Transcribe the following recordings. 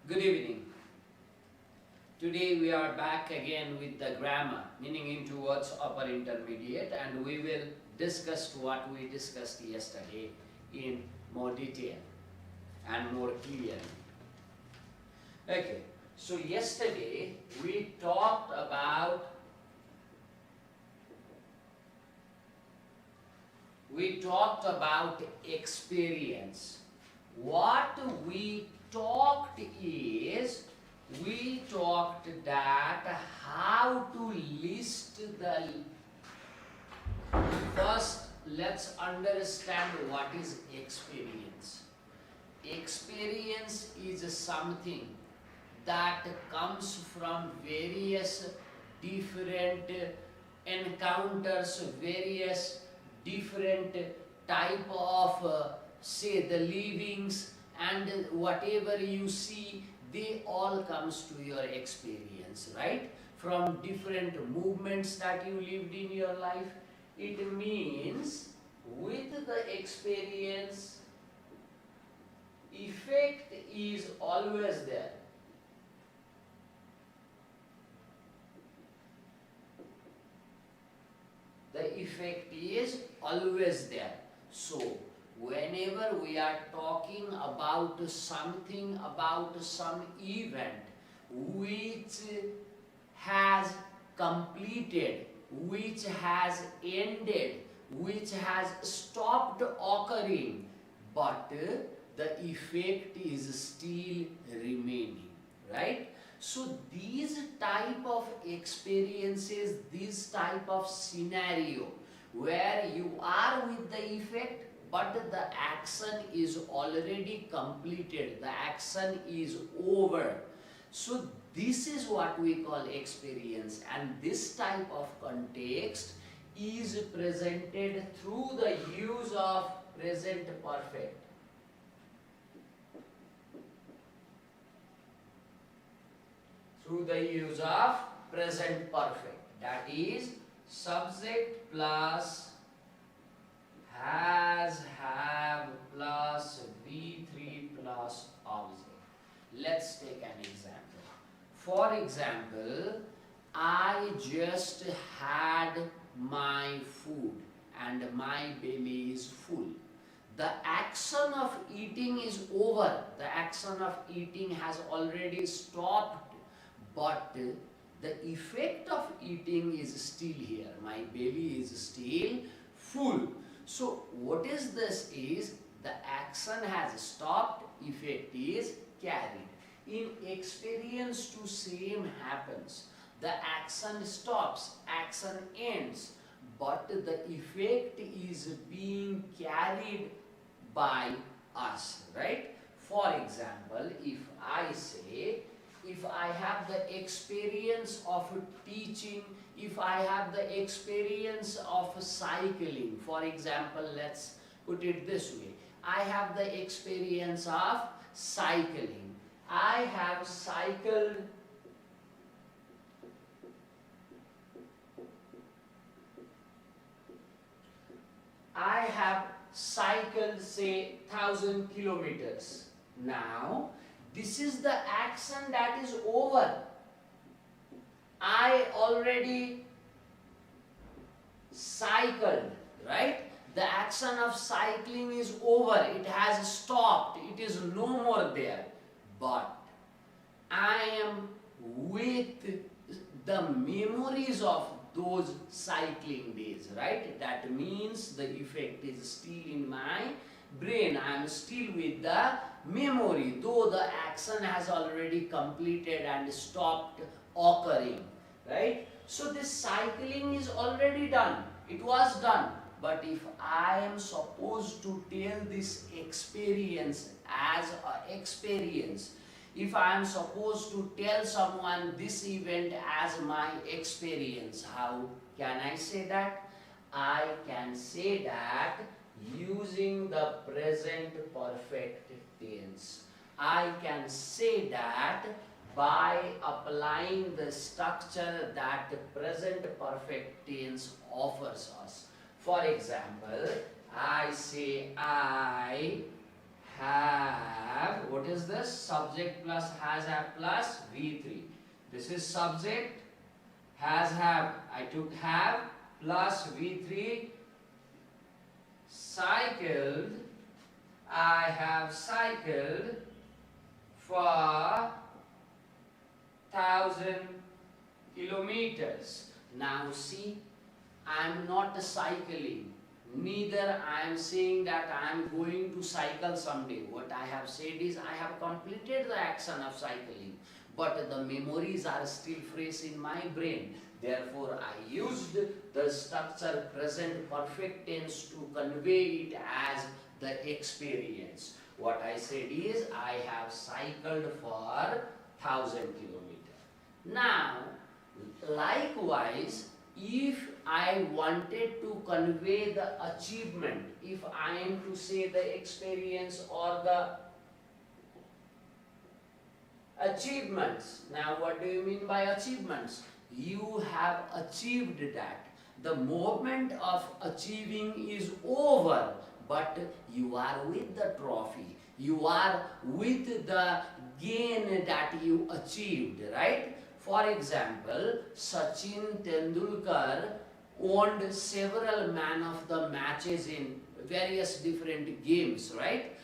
Good evening. Today we are back again with the grammar, meaning in towards upper intermediate, and we will discuss what we discussed yesterday in more detail and more clearly. Okay, so yesterday we talked about experience. What we talked is, we talked that how to list the, first let's understand what is experience. Experience is something that comes from various different encounters, various different type of say the livings, and whatever you see, they all comes to your experience, right? From different movements that you lived in your life. It means with the experience, effect is always there. The effect is always there. So whenever we are talking about something, about some event which has completed, which has ended, which has stopped occurring, but the effect is still remaining, right? So these type of experiences, this type of scenario where you are with the effect but the action is already completed, the action is over. So this is what we call experience, and this type of context is presented through the use of present perfect. Through the use of present perfect, that is subject plus has, have plus V3 plus object. Let's take an example. For example, I just had my food and my belly is full. The action of eating is over. The action of eating has already stopped, but the effect of eating is still here. My belly is still full. So what is this is, the action has stopped, effect is carried. In experience too same happens. The action stops, action ends, but the effect is being carried by us, right? For example, if I say, if I have the experience of teaching, if I have the experience of cycling, for example, let's put it this way. I have the experience of cycling. I have cycled say 1,000 kilometers. Now, this is the action that is over. I already cycled, right? The action of cycling is over. It has stopped. It is no more there. But I am with the memories of those cycling days, right? That means the effect is still in my brain. I am still with the memory, though the action has already completed and stopped occurring, right? So this cycling is already done. It was done. But if I am supposed to tell this experience as an experience, if I am supposed to tell someone this event as my experience, how can I say that? I can say that using the present perfect tense. I can say that by applying the structure that the present perfect tense offers us. For example, I say I have, what is this? Subject plus has have plus V3. This is subject, has have, I took have plus V3, cycled, I have cycled for 1000 kilometers. Now see, I am not cycling, neither I am saying that I am going to cycle someday. What I have said is I have completed the action of cycling, but the memories are still fresh in my brain. Therefore, I used the structure present perfect tense to convey it as the experience. What I said is I have cycled for 1000 kilometers. Now, likewise, if I wanted to convey the achievement, if I am to say the experience or the achievements. Now what do you mean by achievements? You have achieved that. The moment of achieving is over, but you are with the trophy. You are with the gain that you achieved, right? For example, Sachin Tendulkar won several man of the matches in various different games, right?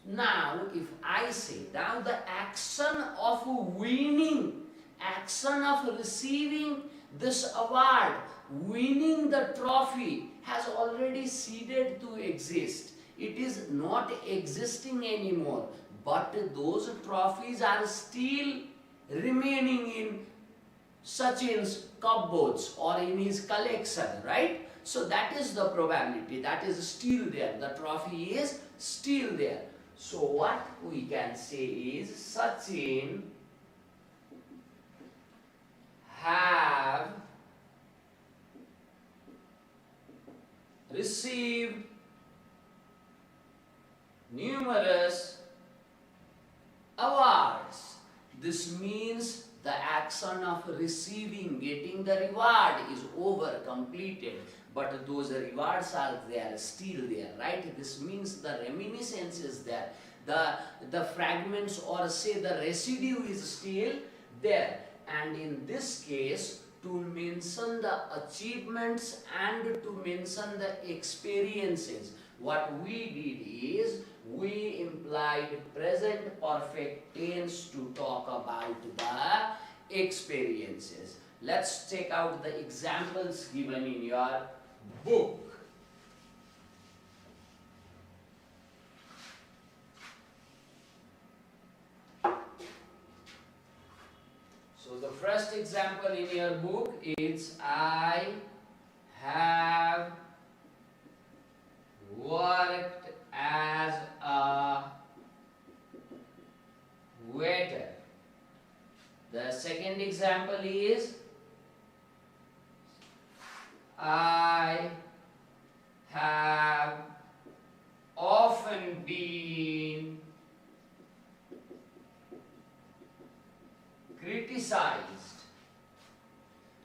Now, if I say, now the action of winning, action of receiving this award, winning the trophy has already ceased to exist. It is not existing anymore, but those trophies are still remaining in Sachin's cupboards or in his collection, right? So that is the probability, that is still there. The trophy is still there. So what we can say is Sachin have received numerous awards. This means the action of receiving, getting the reward is over, completed. But those rewards are there, still there, right? This means the reminiscence is there. The fragments or say the residue is still there. And in this case, to mention the achievements and to mention the experiences, what we did is we implied present perfect tense to talk about the experiences. Let's check out the examples given in your book. So the first example in your book is I have worked as a waiter. The second example is I have often been criticized.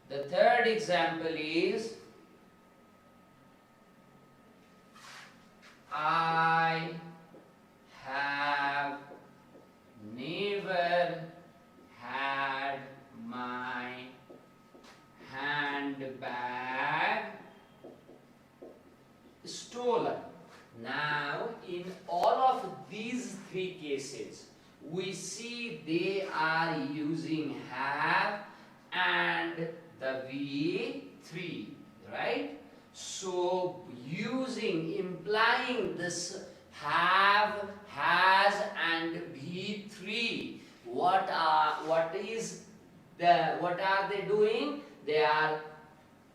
The third example is I have never had my handbag stolen. Now, in all of these three cases, we see they are using have and the V3, right? So, implying this have, has and V3, what are they doing? They are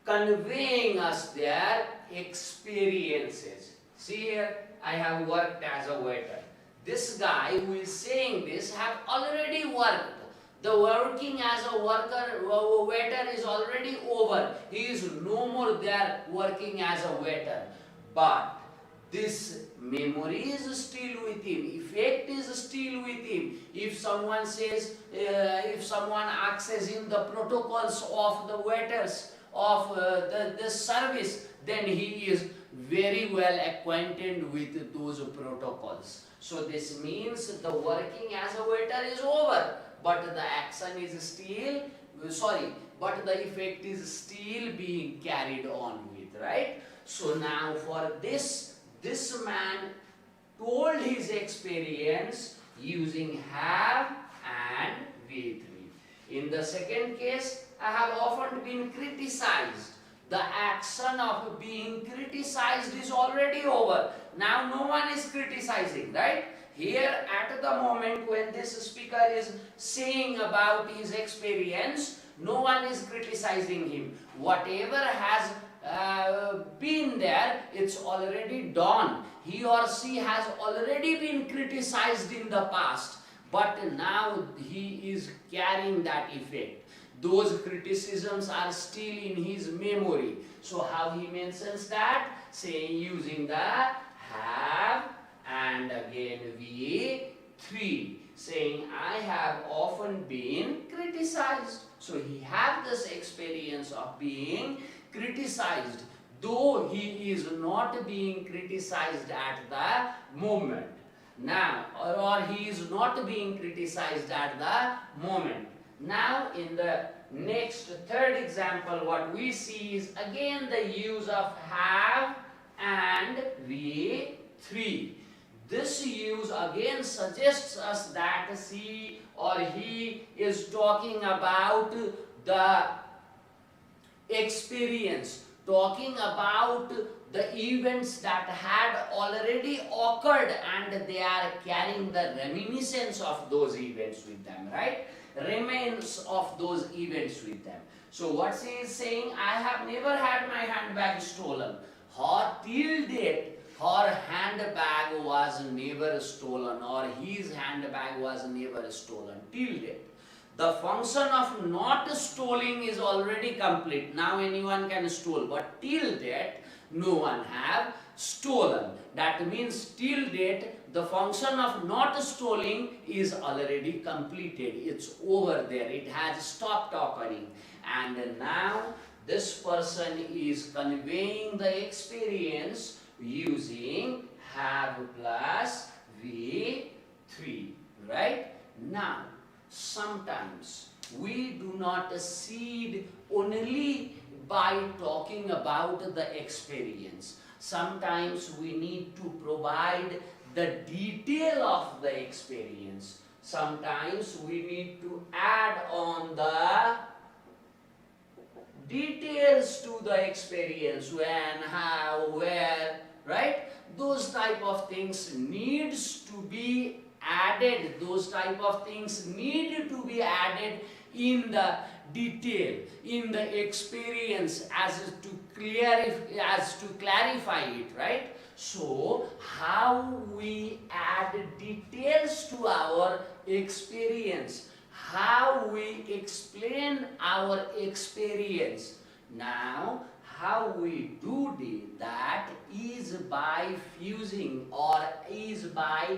conveying us their experiences. See here, I have worked as a waiter. This guy who is saying this have already worked. The working as a waiter is already over. He is no more there working as a waiter. But this memory is still with him. Effect is still with him. If someone says, if someone asks him the protocols of the waiters of the service, then he is very well acquainted with those protocols. So this means the working as a waiter is over, but the action is still, but the effect is still being carried on with, right? So now for this man told his experience using have and V3. In the second case, I have often been criticized. The action of being criticized is already over. Now no one is criticizing, right? Here at the moment when this speaker is saying about his experience, no one is criticizing him. Whatever has been there, it's already done. He or she has already been criticized in the past, but now he is carrying that effect. Those criticisms are still in his memory. So how he mentions that? Saying using the have and again V3, saying I have often been criticized. So he had this experience of being criticized, though he is not being criticized at the moment. Now, or he is not being criticized at the moment. Now, in the next third example, what we see is again the use of have and V3. This use again suggests us that she or he is talking about the experience, talking about the events that had already occurred, and they are carrying the reminiscence of those events with them, right? Remains of those events with them. So what she is saying, I have never had my handbag stolen. Her till date, her handbag was never stolen, or his handbag was never stolen till date. The function of not stealing is already complete. Now anyone can steal, but till date no one have stolen. That means till date the function of not stealing is already completed. It's over there. It has stopped occurring. And now this person is conveying the experience using have plus V3, right? Now, sometimes we do not see only by talking about the experience. Sometimes we need to provide the detail of the experience. Sometimes we need to add on the details to the experience, when, how, where, right? Those type of things needs to be added. Those type of things need to be added in the detail, in the experience, as to clarify it, right? So how we add details to our experience, how we explain our experience. Now, how we do that is by fusing, or is by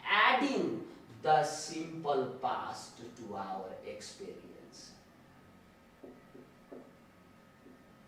adding the simple past to our experience.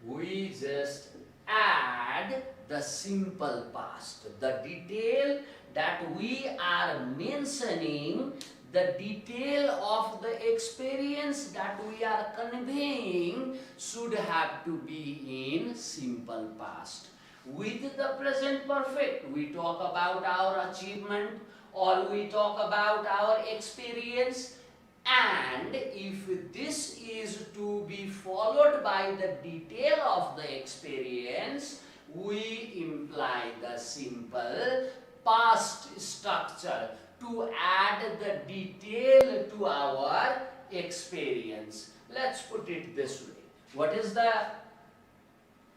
We just add the simple past, the detail that we are mentioning, the detail of the experience that we are conveying should have to be in simple past. With the present perfect, we talk about our achievement, or we talk about our experience, and if this is to be followed by the detail of the experience, we imply the simple past structure to add the detail to our experience. Let's put it this way. What is the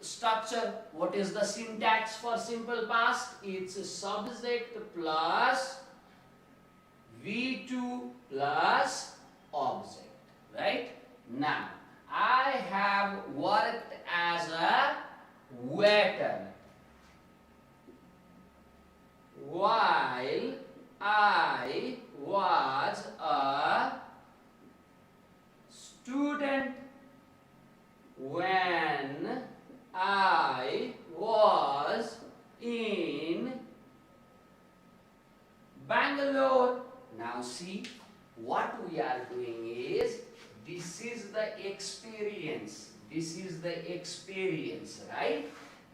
structure? What is the syntax for simple past? It's subject plus V2 plus object, right? Now, I have worked as a waiter while I was a student. When I was This is the experience, right?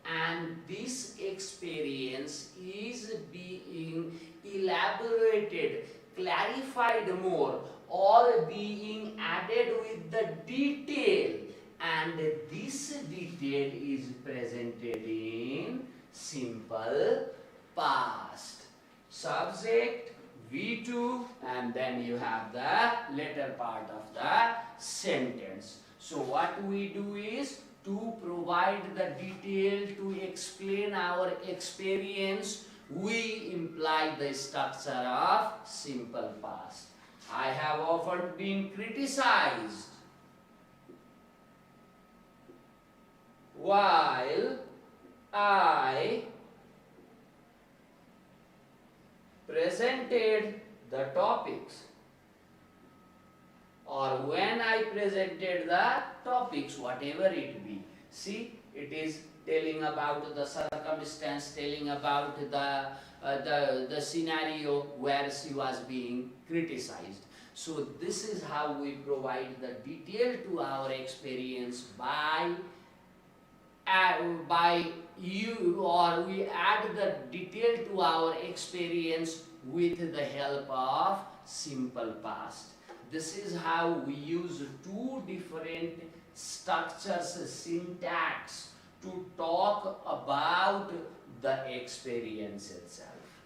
And this experience is being elaborated, clarified more, or being added with the detail, and this detail is presented in simple past. Subject V2, and then you have the later part of the sentence. So what we do is to provide the detail to explain our experience, we imply the structure of simple past. I have often been criticized while I presented the topics, or when I presented the topics, whatever it be. See, it is telling about the circumstance, telling about the scenario where she was being criticized. So this is how we provide the detail to our experience by you, or we add the detail to our experience with the help of simple past. This is how we use two different structures, syntax, to talk about the experience itself.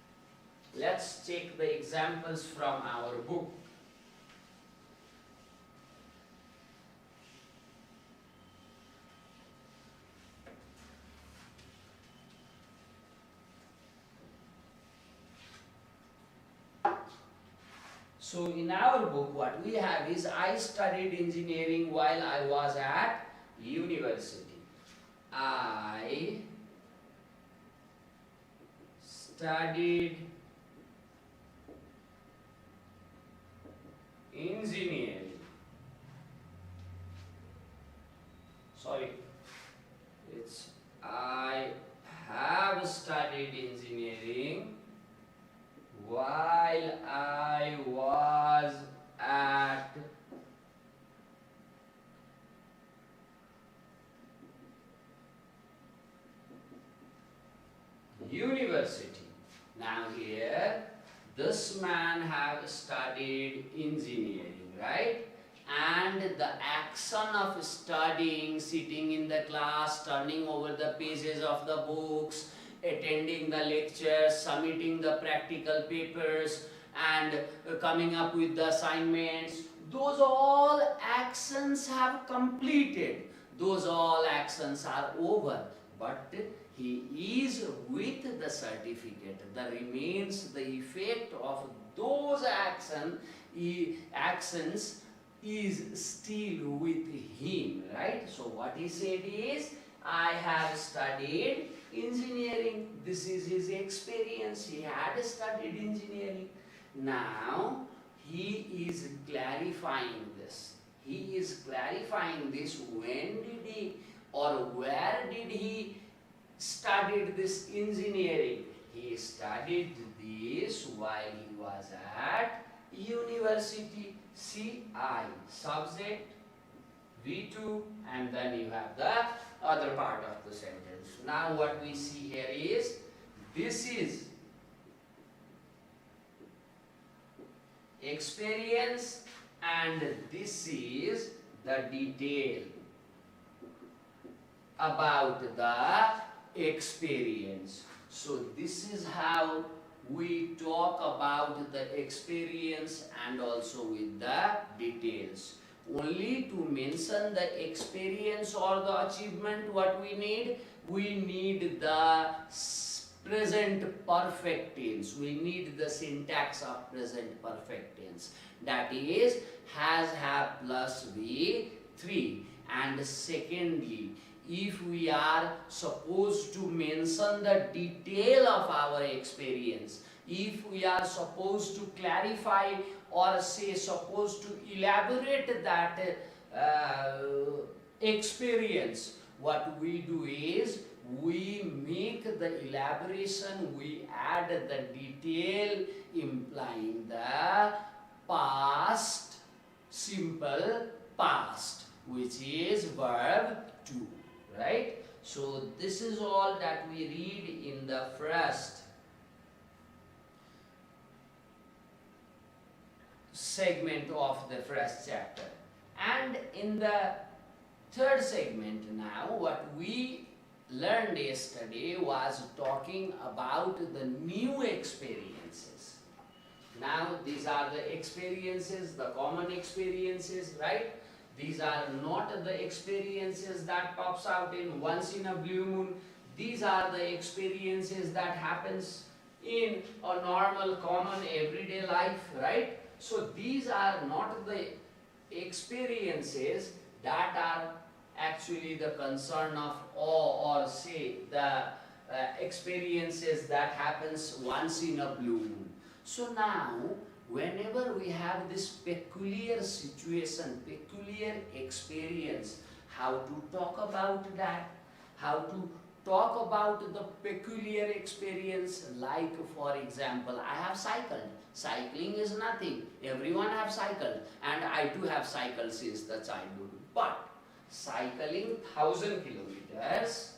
Let's take the examples from our book. So in our book, what we have is, I studied engineering while I was at university. I studied engineering. Sorry, it's I have studied engineering while I was at university. Now here, this man have studied engineering, right? And the action of studying, sitting in the class, turning over the pages of the books, attending the lectures, submitting the practical papers, and coming up with the assignments, those all actions have completed. Those all actions are over. But he is with the certificate. The remains, the effect of those actions is still with him, right? So what he said is, I have studied engineering. This is his experience. He had studied engineering. Now he is clarifying this. He is clarifying this. When did he, or where did he studied this engineering? He studied this while he was at university. See, I, subject, V2, and then you have the other part of the sentence. Now what we see here is, this is experience and this is the detail about the experience. So this is how we talk about the experience and also with the details. Only to mention the experience or the achievement, what we need the present perfect tense. We need the syntax of present perfect tense. That is, has, have plus V3. And secondly, if we are supposed to mention the detail of our experience, if we are supposed to clarify or say supposed to elaborate that experience, what we do is, we make the elaboration, we add the detail implying the past, simple past. which is verb to, right? So this is all that we read in the first segment of the first chapter. And in the third segment now, what we learned yesterday was talking about the new experiences. Now these are the experiences, the common experiences, right? These are not the experiences that pops out in once in a blue moon. These are the experiences that happens in a normal, common, everyday life, right? So these are not the experiences that are actually the concern of awe, or say the experiences that happens once in a blue moon. So now, whenever we have this peculiar situation, peculiar experience, how to talk about that, how to talk about the peculiar experience, like for example, I have cycled. Cycling is nothing. Everyone have cycled, and I too have cycled since the childhood. But cycling 1,000 kilometers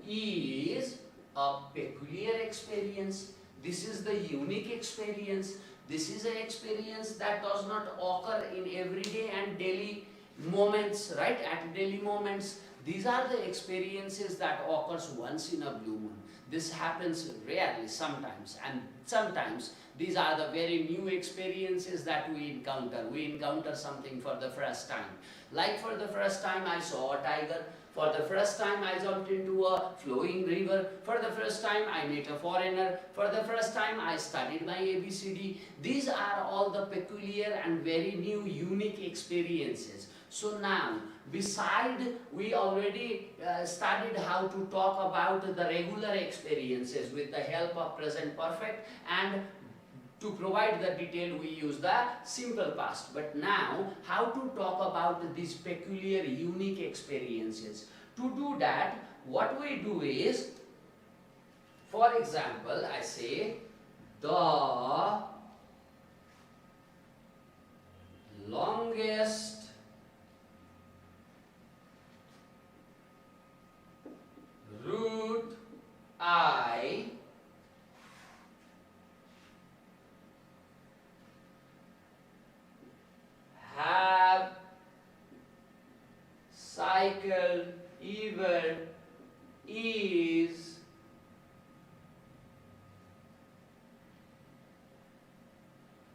is a peculiar experience. This is the unique experience. This is an experience that does not occur in everyday and daily moments, right? At daily moments. These are the experiences that occurs once in a blue moon. This happens rarely, sometimes, and sometimes these are the very new experiences that we encounter. We encounter something for the first time. Like for the first time I saw a tiger. For the first time I jumped into a flowing river. For the first time I met a foreigner. For the first time I studied my ABCD. These are all the peculiar and very new, unique experiences. So now, beside we already studied how to talk about the regular experiences with the help of present perfect, and to provide the detail we use the simple past. But now, how to talk about these peculiar, unique experiences? To do that, what we do is, for example, I say, the longest route I have cycled ever is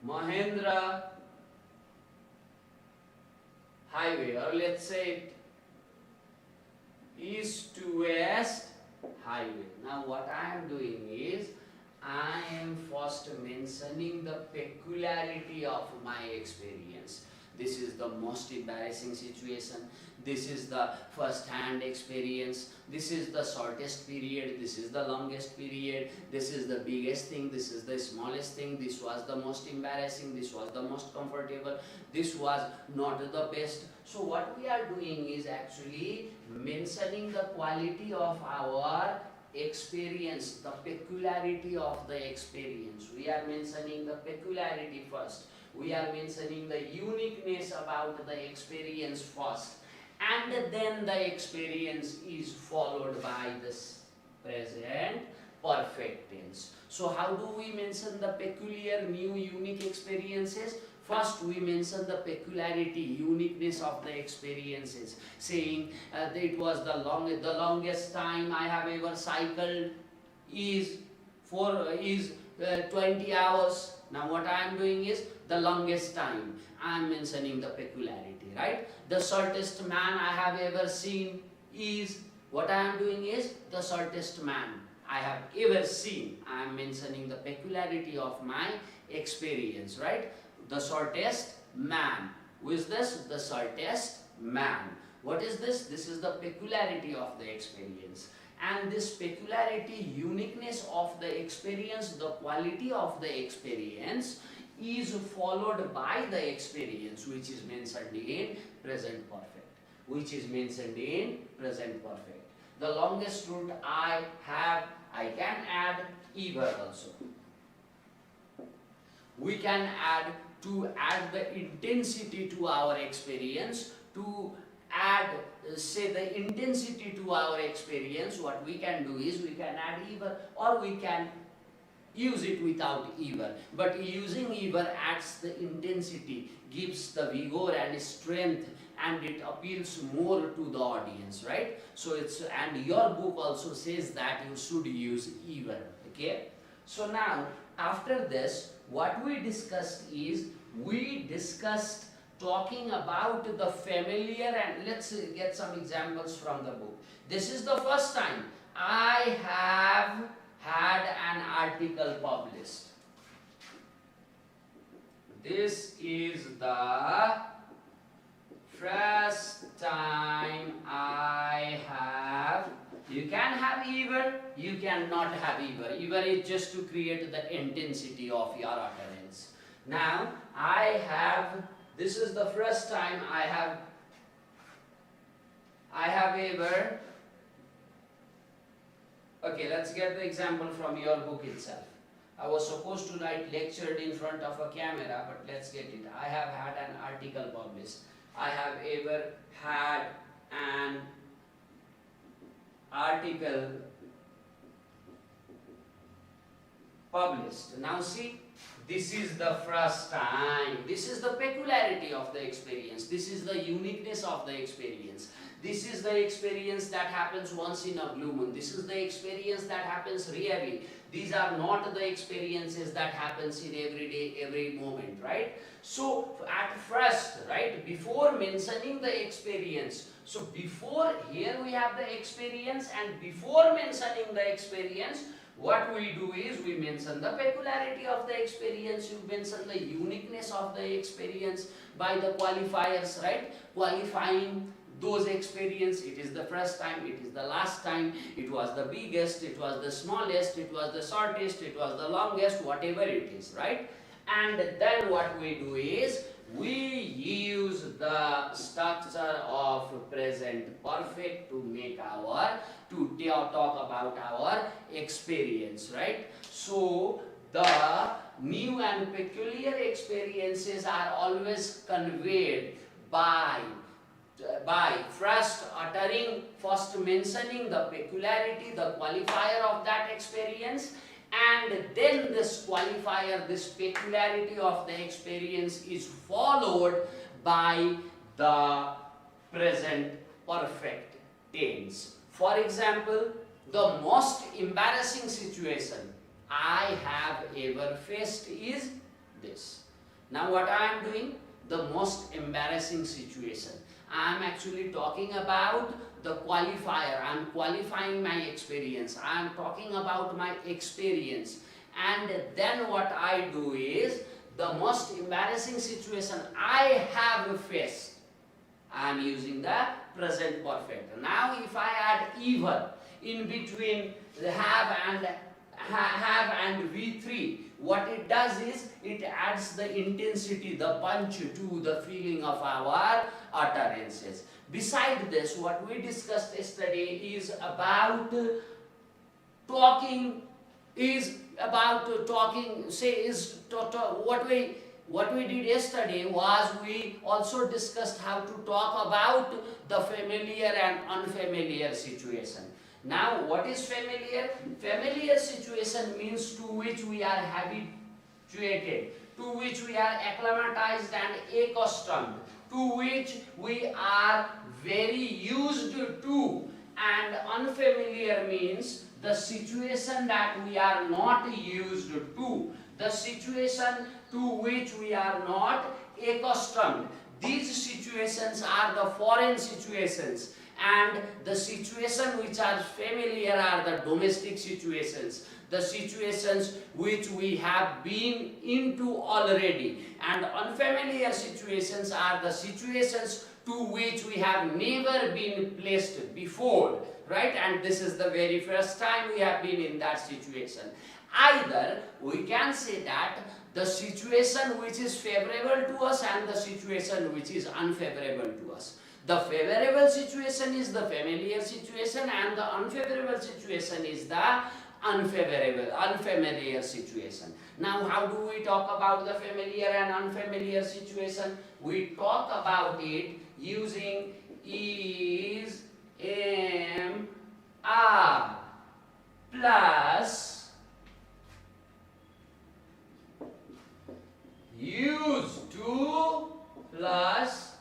Mahendra Highway, or let's say it east to west highway. Now what I am doing is, I am first mentioning the peculiarity of my experience. This is the most embarrassing situation. This is the first-hand experience. This is the shortest period. This is the longest period. This is the biggest thing. This is the smallest thing. This was the most embarrassing. This was the most comfortable. This was not the best. So what we are doing is actually mentioning the quality of our experience, the peculiarity of the experience. We are mentioning the peculiarity first. We are mentioning the uniqueness about the experience first, and then the experience is followed by this present perfect tense. So how do we mention the peculiar, new, unique experiences? First we mention the peculiarity, uniqueness of the experiences, saying that it was the longest time I have ever cycled is 20 hours. Now what I am doing is, the longest time, I am mentioning the peculiarity, right? The shortest man I have ever seen is, what I am doing is, the shortest man I have ever seen. I am mentioning the peculiarity of my experience, right? The shortest man. Who is this? The shortest man. What is this? This is the peculiarity of the experience. And this peculiarity, uniqueness of the experience, the quality of the experience is followed by the experience, which is mentioned in present perfect. Which is mentioned in present perfect. The longest route I have, I can add ever also. We can add, to add the intensity to our experience, to add say the intensity to our experience, what we can do is we can add either, or we can use it without either. But using either adds the intensity, gives the vigor and strength, and it appeals more to the audience, right? So it's, and your book also says that you should use either. Okay, so now after this, what we discussed is, we discussed talking about the familiar, and let's get some examples from the book. This is the first time I have had an article published. This is the first time I have. You can have either, you cannot have either. Either is just to create the intensity of your utterance. Now, I have, this is the first time I have ever. Okay, let's get the example from your book itself. I was supposed to write lectured in front of a camera, but let's get it. I have had an article published. I have ever had an article published. Now see, this is the first time. This is the peculiarity of the experience. This is the uniqueness of the experience. This is the experience that happens once in a blue moon. This is the experience that happens rarely. These are not the experiences that happens in every day, every moment, right? So at first, right, before mentioning the experience, so before, here we have the experience, and before mentioning the experience, what we do is we mention the peculiarity of the experience, you mention the uniqueness of the experience by the qualifiers, right? Qualifying those experience. It is the first time, it is the last time, it was the biggest, it was the smallest, it was the shortest, it was the longest, whatever it is, right? And then what we do is we use the structure of present perfect to make our, to talk about our experience, right? So the new and peculiar experiences are always conveyed by first uttering, first mentioning the peculiarity, the qualifier of that experience, and then this qualifier, this peculiarity of the experience is followed by the present perfect tense. For example, the most embarrassing situation I have ever faced is this. Now what I am doing? The most embarrassing situation. I am actually talking about the qualifier. I am qualifying my experience. I am talking about my experience. And then what I do is, the most embarrassing situation I have faced, I am using the present perfect. Now if I add even in between the have and V3, what it does is it adds the intensity, the punch to the feeling of our utterances. Beside this, what we discussed yesterday is about talking, what we did yesterday was we also discussed how to talk about the familiar and unfamiliar situation. Now, what is familiar? Familiar situation means to which we are habituated, to which we are acclimatized and accustomed, to which we are very used to. And unfamiliar means the situation that we are not used to, the situation to which we are not accustomed. These situations are the foreign situations, and the situations which are familiar are the domestic situations, the situations which we have been into already. And unfamiliar situations are the situations to which we have never been placed before, right? And this is the very first time we have been in that situation. Either we can say that the situation which is favorable to us and the situation which is unfavorable to us. The favorable situation is the familiar situation, and the unfavorable situation is the unfamiliar situation. Now, how do we talk about the familiar and unfamiliar situation? We talk about it using is MR plus used to plus,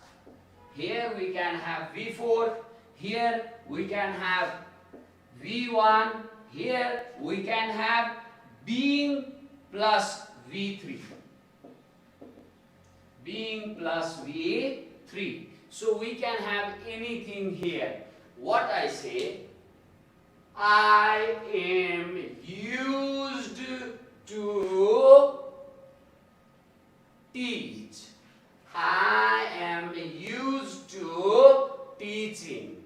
here we can have V4, here we can have V1, here we can have being plus V3. Being plus V3. So we can have anything here. What I say? I am used to teach. I am used to teaching.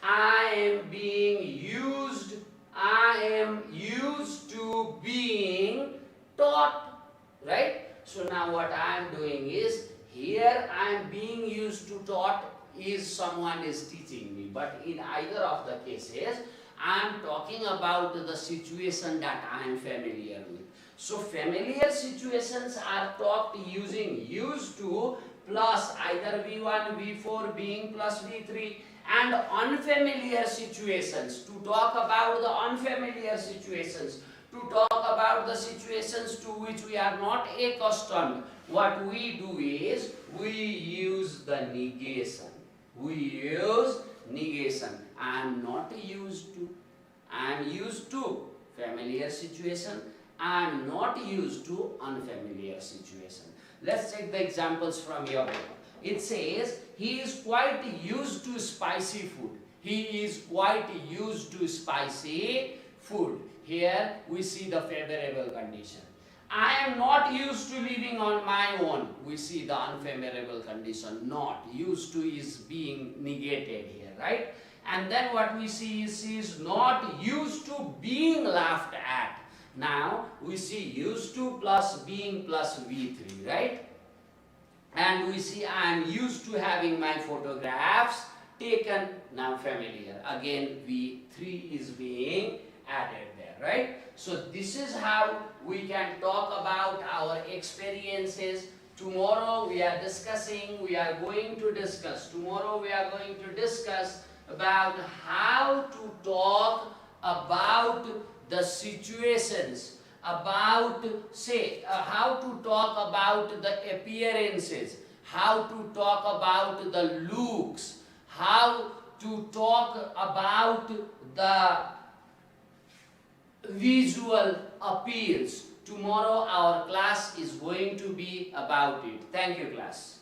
I am being used. I am used to being taught. Right? So now what I am doing is, here I am being used to taught is someone is teaching me. But in either of the cases, I am talking about the situation that I am familiar with. So familiar situations are taught using used to plus either V1, V4 being plus V3, and unfamiliar situations, to talk about the unfamiliar situations, to talk about the situations to which we are not accustomed, what we do is we use the negation. We use negation. I am not used to. I am used to familiar situation. I am not used to unfamiliar situation. Let's take the examples from your book. It says, he is quite used to spicy food. He is quite used to spicy food. Here we see the favorable condition. I am not used to living on my own. We see the unfavorable condition. Not used to is being negated here, right? And then what we see is he is not used to being laughed at. Now we see used to plus being plus V3, right? And we see I am used to having my photographs taken. Now familiar. Again V3 is being added there, right? So this is how we can talk about our experiences. Tomorrow we are going to discuss about how to talk about the situations, about how to talk about the appearances, how to talk about the looks, how to talk about the visual appeals. Tomorrow our class is going to be about it. Thank you, class.